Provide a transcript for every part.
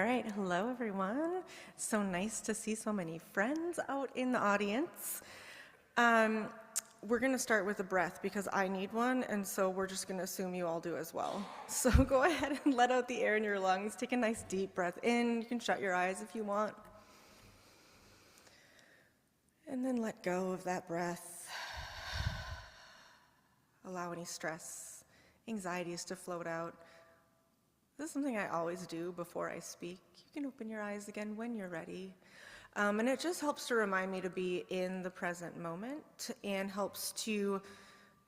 right, hello everyone. So nice to see so many friends out in the audience. We're gonna start with a breath because I need one, and so we're just gonna assume you all do as well. So go ahead and let out the air in your lungs. Take a nice deep breath in. You can shut your eyes if you want. And then let go of that breath. Allow any stress, anxieties to float out. This is something I always do before I speak. You can open your eyes again when you're ready. And it just helps to remind me to be in the present moment and helps to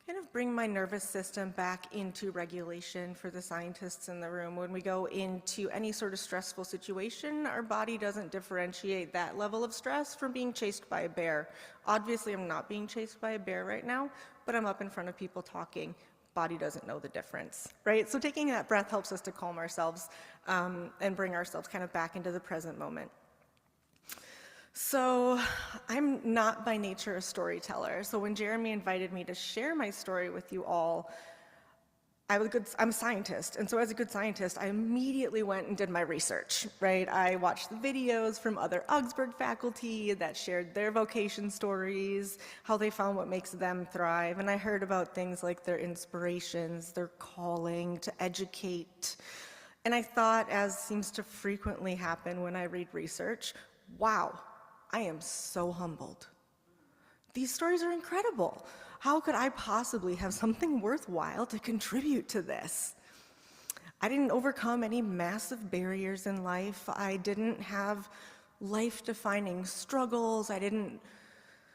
kind of bring my nervous system back into regulation. For the scientists in the room, when we go into any sort of stressful situation, our body doesn't differentiate that level of stress from being chased by a bear. Obviously, I'm not being chased by a bear right now, but I'm up in front of people talking. Body doesn't know the difference, right? So taking that breath helps us to calm ourselves and bring ourselves kind of back into the present moment. So I'm not by nature a storyteller. So when Jeremy invited me to share my story with you all, I'm a scientist, and so as a good scientist, I immediately went and did my research, right? I watched the videos from other Augsburg faculty that shared their vocation stories, how they found what makes them thrive, and I heard about things like their inspirations, their calling to educate. And I thought, as seems to frequently happen when I read research, wow, I am so humbled. These stories are incredible. How could I possibly have something worthwhile to contribute to this? I didn't overcome any massive barriers in life. I didn't have life-defining struggles. I didn't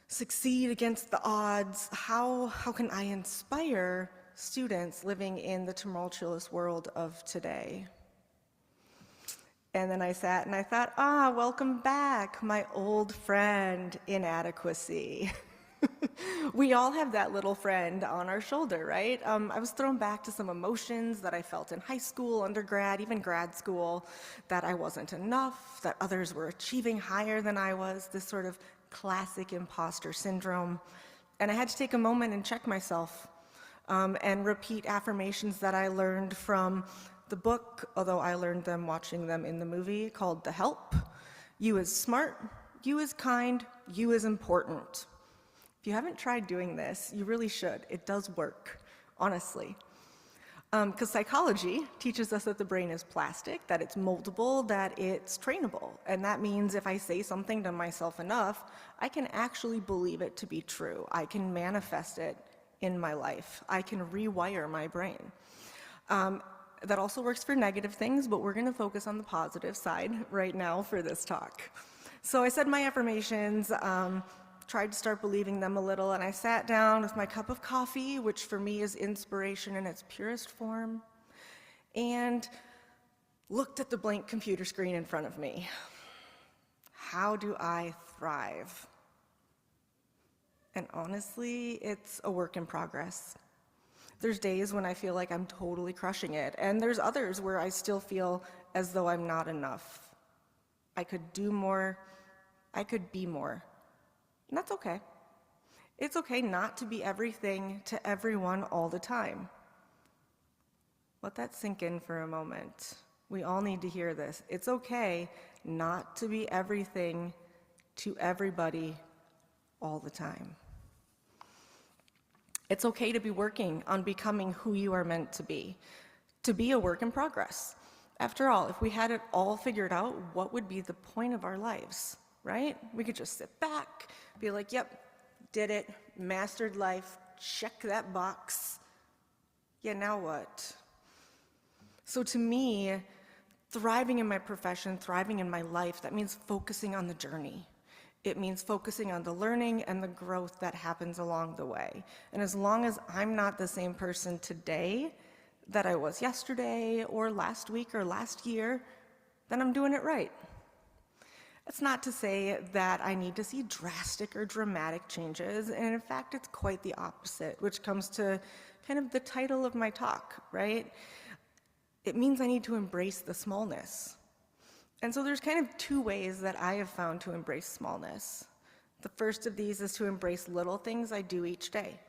succeed against the odds. How can I inspire students living in the tumultuous world of today? And then I sat and I thought, welcome back, my old friend, inadequacy. We all have that little friend on our shoulder, right? I was thrown back to some emotions that I felt in high school, undergrad, even grad school, that I wasn't enough, that others were achieving higher than I was, this sort of classic imposter syndrome. And I had to take a moment and check myself and repeat affirmations that I learned from the book, although I learned them watching them in the movie, called The Help. You is smart, you is kind, you is important. If you haven't tried doing this, you really should. It does work, honestly. Because psychology teaches us that the brain is plastic, that it's moldable, that it's trainable. And that means if I say something to myself enough, I can actually believe it to be true. I can manifest it in my life. I can rewire my brain. That also works for negative things, but we're going to focus on the positive side right now for this talk. So I said my affirmations, tried to start believing them a little, and I sat down with my cup of coffee, which for me is inspiration in its purest form, and looked at the blank computer screen in front of me. How do I thrive? And honestly, it's a work in progress. There's days when I feel like I'm totally crushing it, and there's others where I still feel as though I'm not enough. I could do more, I could be more. And that's okay. It's okay not to be everything to everyone all the time. Let that sink in for a moment. We all need to hear this. It's okay not to be everything to everybody all the time. It's okay to be working on becoming who you are meant to be a work in progress. After all, if we had it all figured out, what would be the point of our lives, right? We could just sit back, be like, yep, did it, mastered life, check that box. Yeah, now what? So to me, thriving in my profession, thriving in my life, that means focusing on the journey. It means focusing on the learning and the growth that happens along the way. And as long as I'm not the same person today that I was yesterday or last week or last year, then I'm doing it right. It's not to say that I need to see drastic or dramatic changes, and in fact, it's quite the opposite, which comes to kind of the title of my talk, right? It means I need to embrace the smallness. And so there's kind of two ways that I have found to embrace smallness. The first of these is to embrace little things I do each day.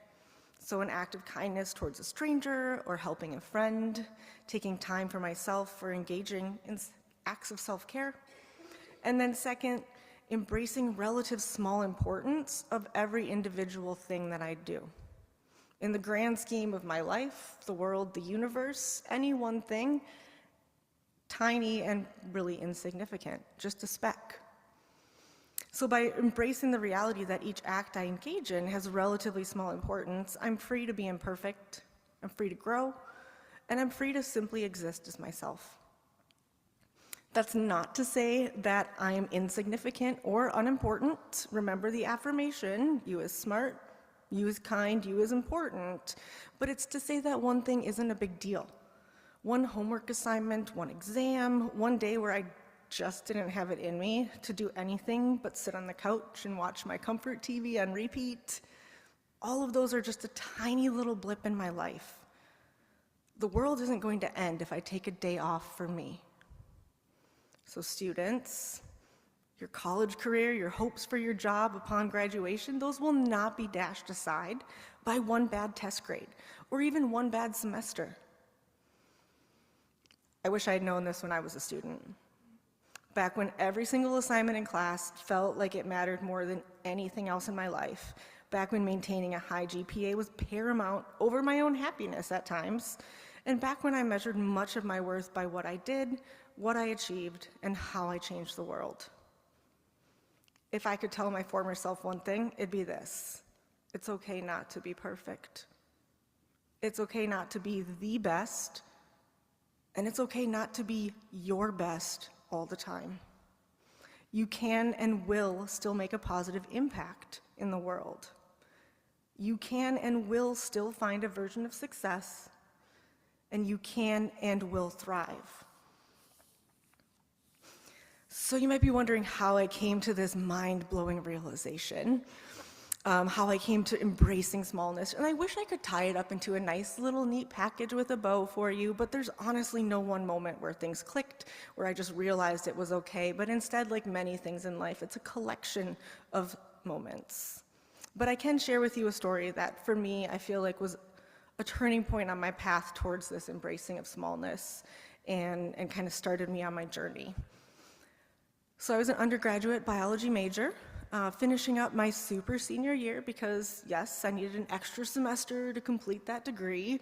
So an act of kindness towards a stranger or helping a friend, taking time for myself or engaging in acts of self-care. And then second, embracing relative small importance of every individual thing that I do. In the grand scheme of my life, the world, the universe, any one thing, tiny and really insignificant, just a speck. So by embracing the reality that each act I engage in has relatively small importance, I'm free to be imperfect, I'm free to grow, and I'm free to simply exist as myself. That's not to say that I am insignificant or unimportant. Remember the affirmation, you is smart, you is kind, you is important. But it's to say that one thing isn't a big deal. One homework assignment, one exam, one day where I just didn't have it in me to do anything but sit on the couch and watch my comfort TV on repeat. All of those are just a tiny little blip in my life. The world isn't going to end if I take a day off for me. So students, your college career, your hopes for your job upon graduation, those will not be dashed aside by one bad test grade or even one bad semester. I wish I had known this when I was a student. Back when every single assignment in class felt like it mattered more than anything else in my life. Back when maintaining a high GPA was paramount over my own happiness at times. And back when I measured much of my worth by what I did, what I achieved, and how I changed the world. If I could tell my former self one thing, it'd be this: it's okay not to be perfect. It's okay not to be the best, and it's okay not to be your best all the time. You can and will still make a positive impact in the world. You can and will still find a version of success, and you can and will thrive. So you might be wondering how I came to this mind-blowing realization, how I came to embracing smallness, and I wish I could tie it up into a nice little neat package with a bow for you, but there's honestly no one moment where things clicked, where I just realized it was okay, but instead, like many things in life, it's a collection of moments. But I can share with you a story that, for me, I feel like was a turning point on my path towards this embracing of smallness and kind of started me on my journey. So I was an undergraduate biology major, finishing up my super senior year because, yes, I needed an extra semester to complete that degree.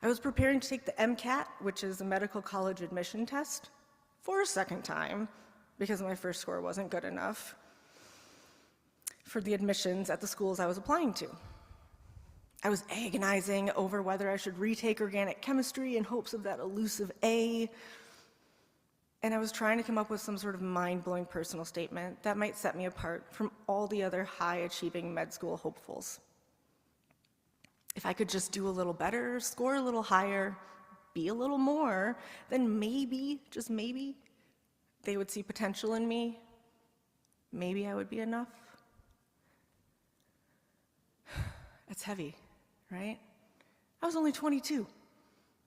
I was preparing to take the MCAT, which is a medical college admission test, for a second time because my first score wasn't good enough for the admissions at the schools I was applying to. I was agonizing over whether I should retake organic chemistry in hopes of that elusive A. And I was trying to come up with some sort of mind-blowing personal statement that might set me apart from all the other high-achieving med school hopefuls. If I could just do a little better, score a little higher, be a little more, then maybe, just maybe, they would see potential in me. Maybe I would be enough. It's heavy, right? I was only 22.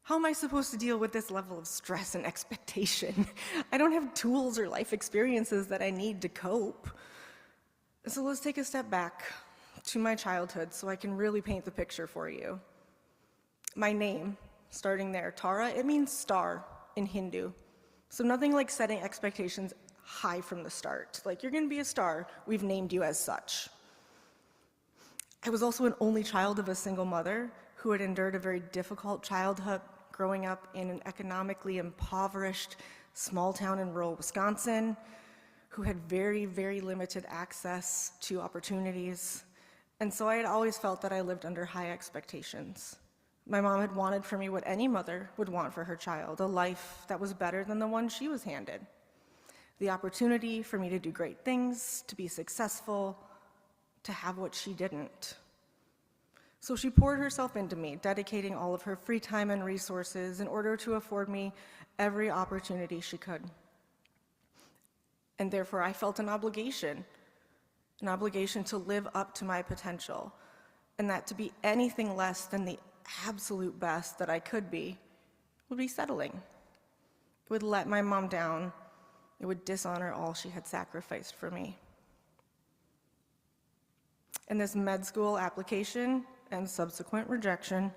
How am I supposed to deal with this level of stress and expectation? I don't have tools or life experiences that I need to cope. So let's take a step back to my childhood so I can really paint the picture for you. My name, starting there, Tara, it means star in Hindu. So nothing like setting expectations high from the start. Like, you're gonna be a star, we've named you as such. I was also an only child of a single mother who had endured a very difficult childhood growing up in an economically impoverished small town in rural Wisconsin, who had very, very limited access to opportunities. And so I had always felt that I lived under high expectations. My mom had wanted for me what any mother would want for her child, a life that was better than the one she was handed. The opportunity for me to do great things, to be successful, to have what she didn't. So she poured herself into me, dedicating all of her free time and resources in order to afford me every opportunity she could. And therefore, I felt an obligation to live up to my potential, and that to be anything less than the absolute best that I could be would be settling. It would let my mom down. It would dishonor all she had sacrificed for me. And this med school application and subsequent rejection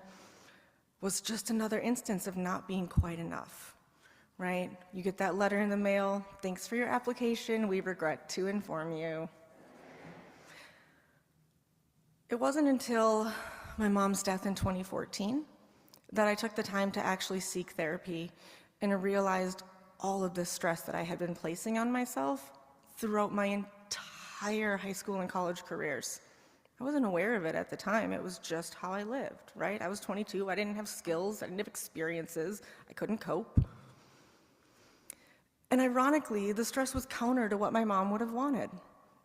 was just another instance of not being quite enough. right? You get that letter in the mail, thanks for your application, we regret to inform you. It wasn't until my mom's death in 2014 that I took the time to actually seek therapy and realized all of the stress that I had been placing on myself throughout my entire high school and college careers. I wasn't aware of it at the time. It was just how I lived, right? I was 22. I didn't have skills. I didn't have experiences. I couldn't cope. And ironically, the stress was counter to what my mom would have wanted.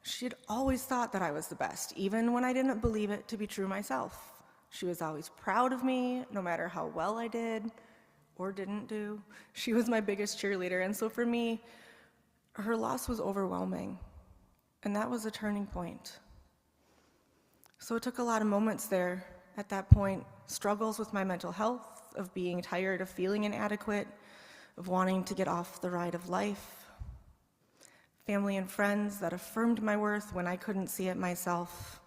She had always thought that I was the best, even when I didn't believe it to be true myself. She was always proud of me, no matter how well I did or didn't do. She was my biggest cheerleader, and so for me, her loss was overwhelming, and that was a turning point. So it took a lot of moments there at that point, struggles with my mental health, of being tired, of feeling inadequate, of wanting to get off the ride of life, family and friends that affirmed my worth when I couldn't see it myself,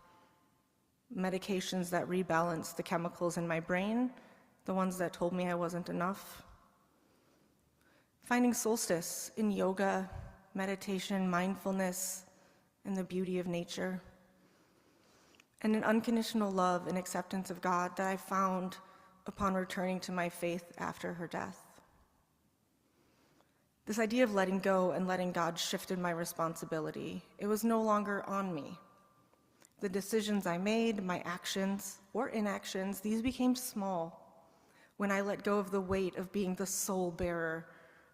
medications that rebalanced the chemicals in my brain, the ones that told me I wasn't enough, finding solstice in yoga, meditation, mindfulness, and the beauty of nature, and an unconditional love and acceptance of God that I found upon returning to my faith after her death. This idea of letting go and letting God shifted my responsibility. It was no longer on me. The decisions I made, my actions or inactions, these became small when I let go of the weight of being the sole bearer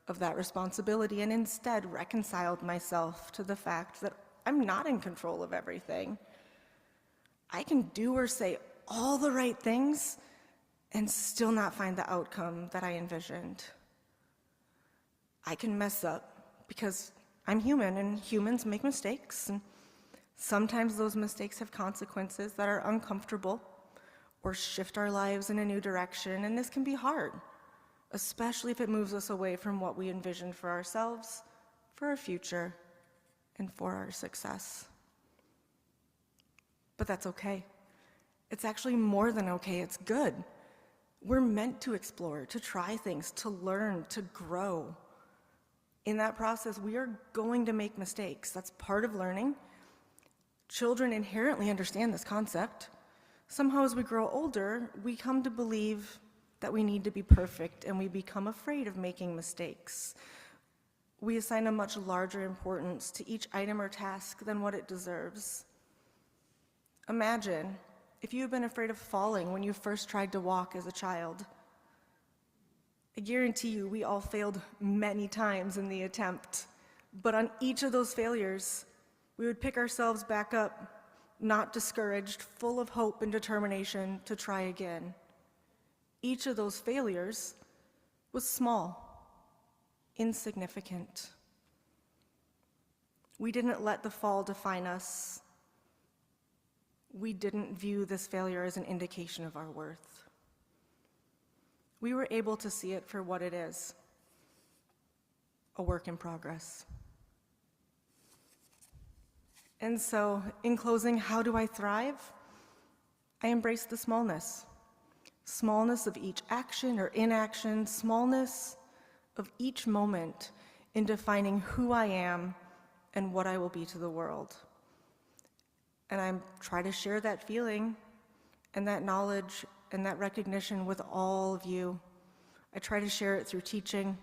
of that responsibility and instead reconciled myself to the fact that I'm not in control of everything. I can do or say all the right things and still not find the outcome that I envisioned. I can mess up because I'm human and humans make mistakes, and sometimes those mistakes have consequences that are uncomfortable or shift our lives in a new direction, and this can be hard, especially if it moves us away from what we envisioned for ourselves, for our future, and for our success. But that's okay. It's actually more than okay, it's good. We're meant to explore, to try things, to learn, to grow. In that process, we are going to make mistakes. That's part of learning. Children inherently understand this concept. Somehow, as we grow older, we come to believe that we need to be perfect, and we become afraid of making mistakes. We assign a much larger importance to each item or task than what it deserves. Imagine if you had been afraid of falling when you first tried to walk as a child. I guarantee you we all failed many times in the attempt, but on each of those failures, we would pick ourselves back up, not discouraged, full of hope and determination to try again. Each of those failures was small, insignificant. We didn't let the fall define us. We didn't view this failure as an indication of our worth. We were able to see it for what it is, a work in progress. And so, in closing, how do I thrive? I embrace the smallness. Smallness of each action or inaction, smallness of each moment in defining who I am and what I will be to the world. And I try to share that feeling and that knowledge and that recognition with all of you. I try to share it through teaching,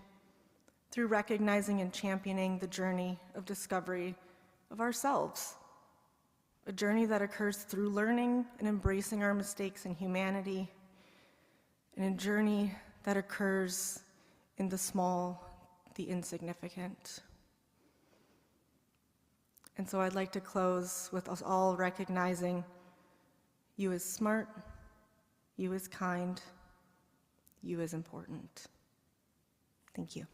through recognizing and championing the journey of discovery of ourselves, a journey that occurs through learning and embracing our mistakes in humanity, and a journey that occurs in the small, the insignificant. And so I'd like to close with us all recognizing you as smart, you as kind, you as important. Thank you.